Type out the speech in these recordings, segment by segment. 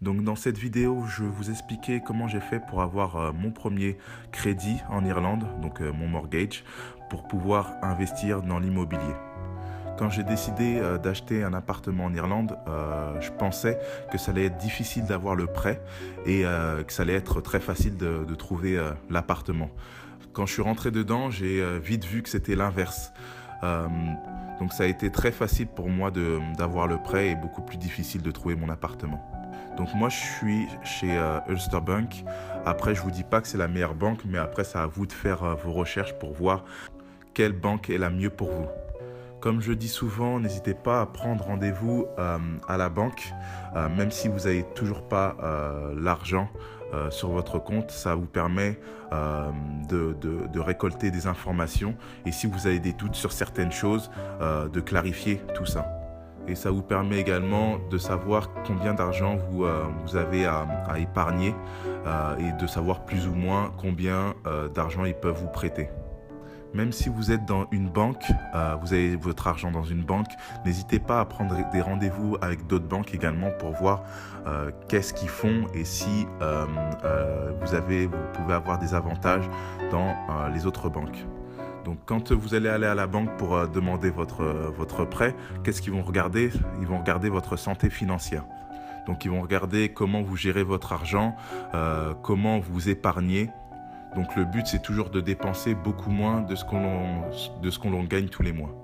Donc dans cette vidéo, je vais vous expliquer comment j'ai fait pour avoir mon premier crédit en Irlande, donc mon mortgage, pour pouvoir investir dans l'immobilier. Quand j'ai décidé d'acheter un appartement en Irlande, je pensais que ça allait être difficile d'avoir le prêt et que ça allait être très facile de trouver l'appartement. Quand je suis rentré dedans, j'ai vite vu que c'était l'inverse. Euh, donc ça a été très facile pour moi d'avoir le prêt et beaucoup plus difficile de trouver mon appartement. Donc moi je suis chez Ulster Bank. Après je vous dis pas que c'est la meilleure banque, mais après c'est à vous de faire vos recherches pour voir quelle banque est la mieux pour vous. Comme je dis souvent, n'hésitez pas à prendre rendez-vous à la banque, même si vous n'avez toujours pas l'argent sur votre compte. Ça vous permet de récolter des informations et si vous avez des doutes sur certaines choses, de clarifier tout ça. Et ça vous permet également de savoir combien d'argent vous avez à épargner et de savoir plus ou moins combien d'argent ils peuvent vous prêter. Même si vous êtes dans une banque, vous avez votre argent dans une banque, n'hésitez pas à prendre des rendez-vous avec d'autres banques également pour voir qu'est-ce qu'ils font et si vous pouvez avoir des avantages dans les autres banques. Donc quand vous allez aller à la banque pour demander votre prêt, qu'est-ce qu'ils vont regarder? Ils vont regarder votre santé financière. Donc ils vont regarder comment vous gérez votre argent, comment vous épargnez. Donc le but, c'est toujours de dépenser beaucoup moins de ce qu'on gagne tous les mois.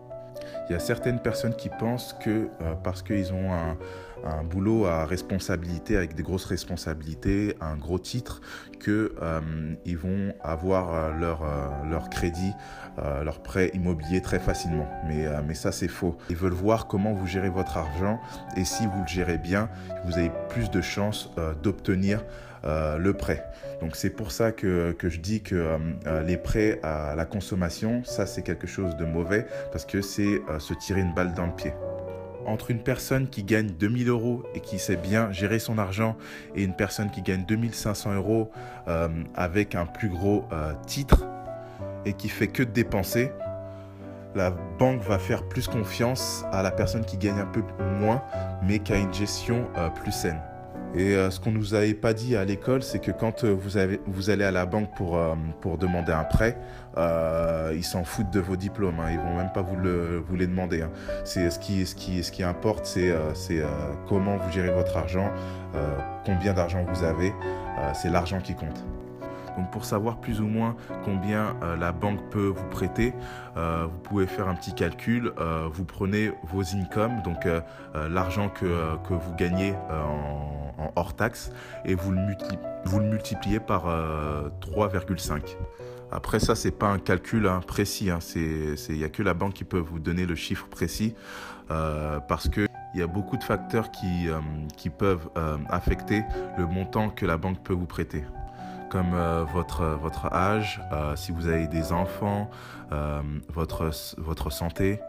Il y a certaines personnes qui pensent que parce qu'ils ont un boulot à responsabilité, avec des grosses responsabilités, un gros titre, qu'ils vont avoir leur crédit, leur prêt immobilier très facilement. Mais ça, c'est faux. Ils veulent voir comment vous gérez votre argent et si vous le gérez bien, vous avez plus de chances d'obtenir le prêt. Donc c'est pour ça que je dis que les prêts à la consommation, ça c'est quelque chose de mauvais parce que c'est se tirer une balle dans le pied. Entre une personne qui gagne 2000 € et qui sait bien gérer son argent et une personne qui gagne 2500 € avec un plus gros titre et qui fait que de dépenser, la banque va faire plus confiance à la personne qui gagne un peu moins mais qui a une gestion plus saine. Et ce qu'on ne nous avait pas dit à l'école, c'est que quand vous allez à la banque pour demander un prêt, ils s'en foutent de vos diplômes, hein, ils ne vont même pas vous les demander. Hein. Ce qui importe, c'est comment vous gérez votre argent, combien d'argent vous avez, c'est l'argent qui compte. Donc pour savoir plus ou moins combien la banque peut vous prêter, vous pouvez faire un petit calcul. Vous prenez vos incomes, donc l'argent que vous gagnez en hors taxe, et vous le multipliez par 3,5. Après ça, c'est pas un calcul précis. Il n'y a que la banque qui peut vous donner le chiffre précis parce que il y a beaucoup de facteurs qui peuvent affecter le montant que la banque peut vous prêter. Comme votre âge, si vous avez des enfants, votre santé,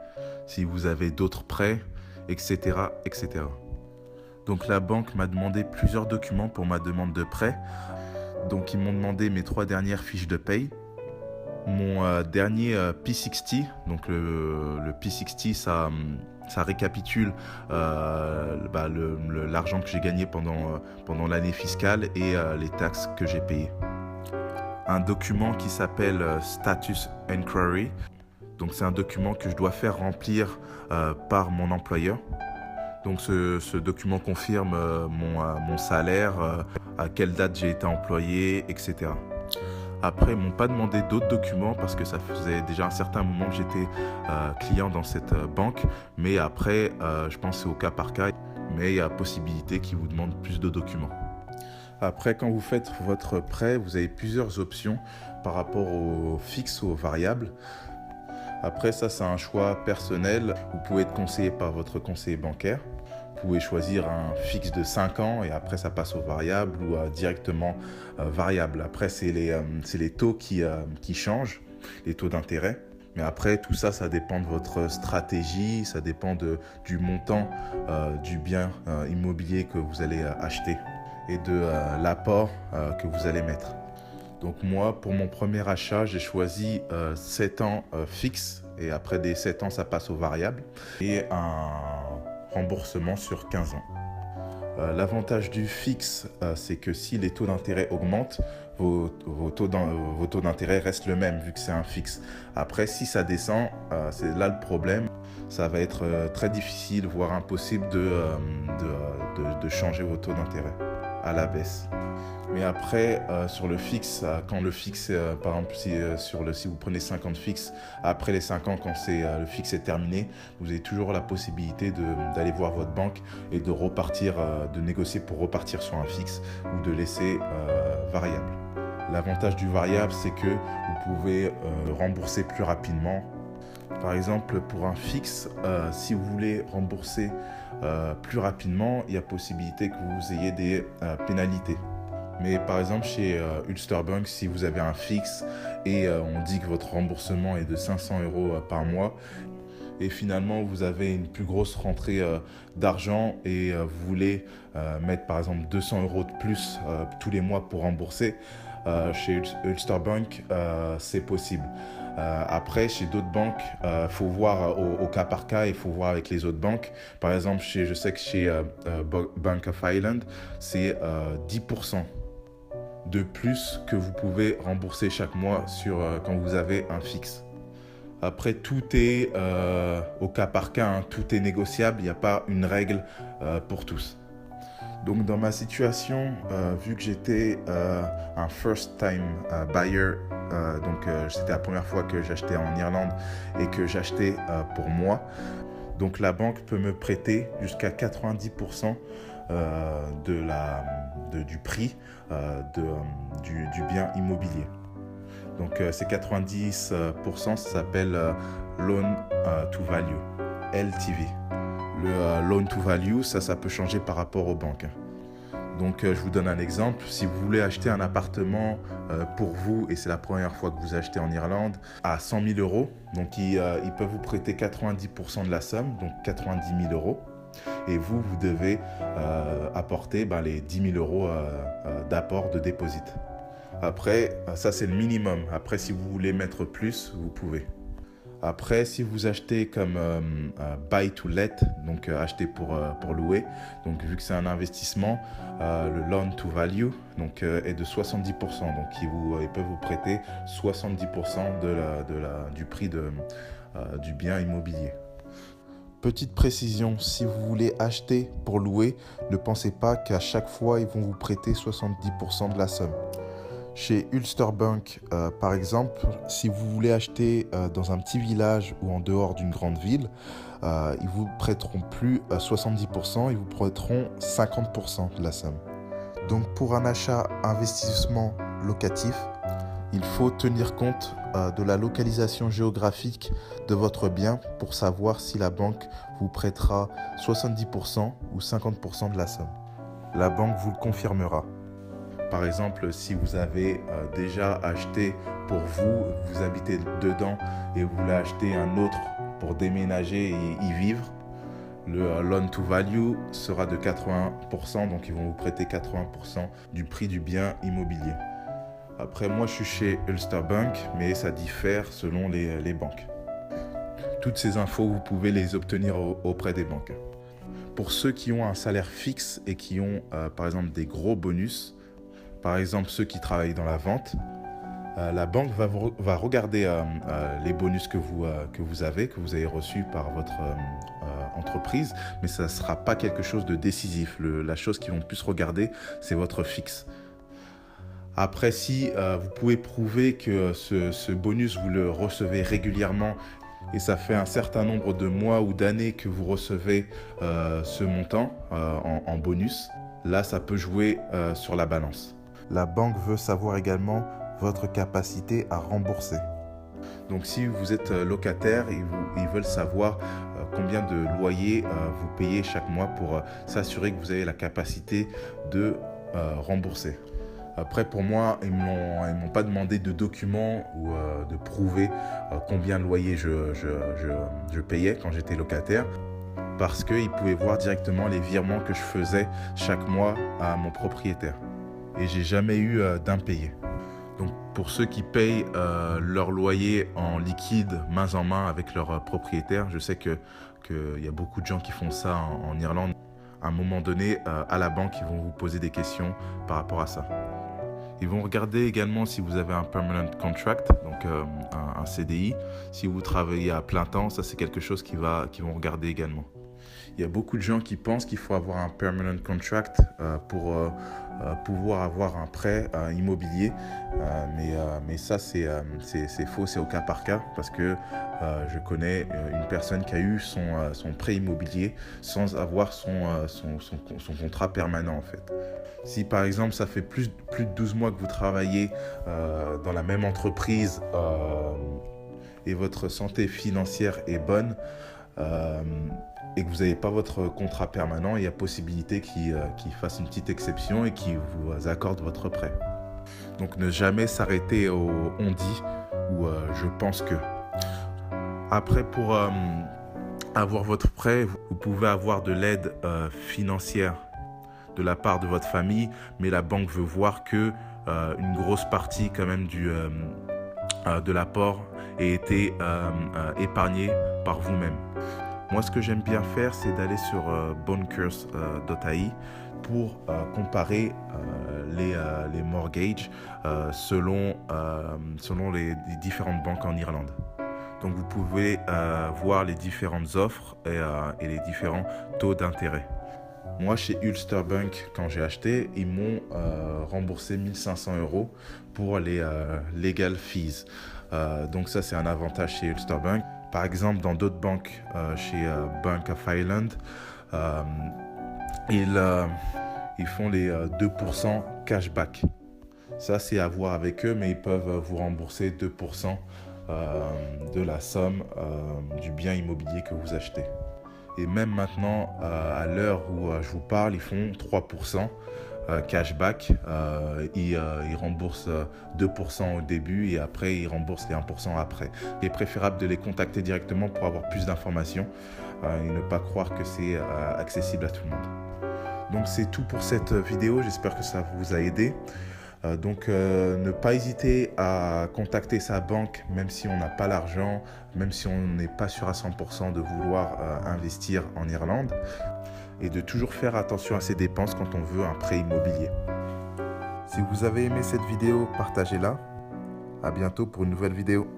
si vous avez d'autres prêts, etc., etc. Donc la banque m'a demandé plusieurs documents pour ma demande de prêt. Donc ils m'ont demandé mes 3 dernières fiches de paye, mon dernier P60. Donc le P60, ça récapitule l'argent que j'ai gagné pendant l'année fiscale et les taxes que j'ai payées. Un document qui s'appelle Status Inquiry. Donc c'est un document que je dois faire remplir par mon employeur. Donc ce document confirme mon salaire, à quelle date j'ai été employé, etc. Après, ils ne m'ont pas demandé d'autres documents parce que ça faisait déjà un certain moment que j'étais client dans cette banque. Mais après, je pense que c'est au cas par cas. Mais il y a possibilité qu'ils vous demandent plus de documents. Après, quand vous faites votre prêt, vous avez plusieurs options par rapport au fixe ou au variable. Après, ça, c'est un choix personnel. Vous pouvez être conseillé par votre conseiller bancaire. Vous pouvez choisir un fixe de 5 ans et après, ça passe au variable ou directement variable. Après, c'est les taux qui changent, les taux d'intérêt. Mais après, tout ça, ça dépend de votre stratégie, ça dépend du montant du bien immobilier que vous allez acheter et de l'apport que vous allez mettre. Donc moi, pour mon premier achat, j'ai choisi 7 ans fixe et après des 7 ans, ça passe au variable et un remboursement sur 15 ans. L'avantage du fixe, c'est que si les taux d'intérêt augmentent, vos taux d'intérêt restent le même vu que c'est un fixe. Après, si ça descend, c'est là le problème. Ça va être très difficile, voire impossible de changer vos taux d'intérêt à la baisse. Mais après, sur le fixe, quand le fixe, par exemple, si vous prenez 50 fixes, après les 5 ans, quand le fixe est terminé, vous avez toujours la possibilité d'aller voir votre banque et de repartir, de négocier pour repartir sur un fixe ou de laisser variable. L'avantage du variable, c'est que vous pouvez rembourser plus rapidement. Par exemple, pour un fixe, si vous voulez rembourser plus rapidement, il y a possibilité que vous ayez des pénalités. Mais par exemple, chez Ulster Bank, si vous avez un fixe et on dit que votre remboursement est de 500 € par mois et finalement vous avez une plus grosse rentrée d'argent et vous voulez mettre par exemple 200 € de plus tous les mois pour rembourser, chez Ulster Bank, c'est possible. Après, chez d'autres banques, faut voir au cas par cas et il faut voir avec les autres banques. Par exemple, je sais que chez Bank of Ireland, c'est 10% de plus que vous pouvez rembourser chaque mois quand vous avez un fixe. Après, tout est au cas par cas, hein, tout est négociable, il n'y a pas une règle pour tous. Donc dans ma situation, vu que j'étais un first time buyer, c'était la première fois que j'achetais en Irlande et que j'achetais pour moi, donc la banque peut me prêter jusqu'à 90% du prix du bien immobilier. Donc ces 90%, ça s'appelle Loan to Value, LTV. Le Loan to Value, ça peut changer par rapport aux banques. Donc je vous donne un exemple. Si vous voulez acheter un appartement pour vous, et c'est la première fois que vous achetez en Irlande, à 100 000 €, donc ils peuvent vous prêter 90% de la somme, donc 90 000 €. Et vous devez apporter les 10 000 € d'apport de dépôt. Après, ça c'est le minimum. Après, si vous voulez mettre plus, vous pouvez. Après, si vous achetez comme buy to let, donc acheter pour louer, donc vu que c'est un investissement, le loan to value est de 70%. Donc ils peuvent vous prêter 70% du prix du bien immobilier. Petite précision, si vous voulez acheter pour louer, ne pensez pas qu'à chaque fois, ils vont vous prêter 70% de la somme. Chez Ulster Bank, par exemple, si vous voulez acheter dans un petit village ou en dehors d'une grande ville, ils ne vous prêteront plus 70%, ils vous prêteront 50% de la somme. Donc pour un achat investissement locatif, il faut tenir compte de la localisation géographique de votre bien pour savoir si la banque vous prêtera 70% ou 50% de la somme. La banque vous le confirmera. Par exemple, si vous avez déjà acheté pour vous, vous habitez dedans et vous voulez acheter un autre pour déménager et y vivre, le loan to value sera de 80%, donc ils vont vous prêter 80% du prix du bien immobilier. Après, moi, je suis chez Ulster Bank, mais ça diffère selon les banques. Toutes ces infos, vous pouvez les obtenir auprès des banques. Pour ceux qui ont un salaire fixe et qui ont, par exemple, des gros bonus, par exemple, ceux qui travaillent dans la vente, la banque va regarder les bonus que vous avez reçus par votre entreprise, mais ça ne sera pas quelque chose de décisif. La chose qu'ils vont plus regarder, c'est votre fixe. Après, si vous pouvez prouver que ce bonus, vous le recevez régulièrement et ça fait un certain nombre de mois ou d'années que vous recevez ce montant en bonus, là, ça peut jouer sur la balance. La banque veut savoir également votre capacité à rembourser. Donc si vous êtes locataire, ils veulent savoir combien de loyers vous payez chaque mois pour s'assurer que vous avez la capacité de rembourser. Après, pour moi, ils m'ont pas demandé de documents ou de prouver combien de loyers je payais quand j'étais locataire, parce qu'ils pouvaient voir directement les virements que je faisais chaque mois à mon propriétaire. Et j'ai jamais eu d'impayé. Donc pour ceux qui payent leur loyer en liquide, main en main avec leur propriétaire, je sais qu'il y a beaucoup de gens qui font ça en Irlande. à un moment donné, à la banque, ils vont vous poser des questions par rapport à ça. Ils vont regarder également si vous avez un permanent contract, donc un CDI. Si vous travaillez à plein temps, ça c'est quelque chose qu'ils vont regarder également. Il y a beaucoup de gens qui pensent qu'il faut avoir un permanent contract pour pouvoir avoir un prêt immobilier, mais ça c'est faux, c'est au cas par cas, parce que je connais une personne qui a eu son prêt immobilier sans avoir son contrat permanent en fait. Si par exemple ça fait plus de 12 mois que vous travaillez dans la même entreprise et votre santé financière est bonne, et que vous n'avez pas votre contrat permanent, il y a possibilité qu'ils fassent une petite exception et qu'ils vous accordent votre prêt. Donc ne jamais s'arrêter au on dit ou je pense que. Après, pour avoir votre prêt, vous pouvez avoir de l'aide financière de la part de votre famille, mais la banque veut voir que une grosse partie quand même de l'apport ait été épargnée par vous-même. Moi, ce que j'aime bien faire, c'est d'aller sur bonecurse.ai pour comparer les mortgages selon les différentes banques en Irlande. Donc, vous pouvez voir les différentes offres et les différents taux d'intérêt. Moi, chez Ulster Bank, quand j'ai acheté, ils m'ont remboursé 1 500 € pour les legal fees. Donc ça, c'est un avantage chez Ulster Bank. Par exemple, dans d'autres banques, chez Bank of Ireland, ils font les 2% cashback. Ça, c'est à voir avec eux, mais ils peuvent vous rembourser 2% de la somme du bien immobilier que vous achetez. Et même maintenant, à l'heure où je vous parle, ils font 3% cashback. Ils remboursent 2% au début et après, ils remboursent les 1% après. Il est préférable de les contacter directement pour avoir plus d'informations et ne pas croire que c'est accessible à tout le monde. Donc, c'est tout pour cette vidéo. J'espère que ça vous a aidé. Ne pas hésiter à contacter sa banque, même si on n'a pas l'argent, même si on n'est pas sûr à 100% de vouloir investir en Irlande, et de toujours faire attention à ses dépenses quand on veut un prêt immobilier. Si vous avez aimé cette vidéo, partagez-la. À bientôt pour une nouvelle vidéo.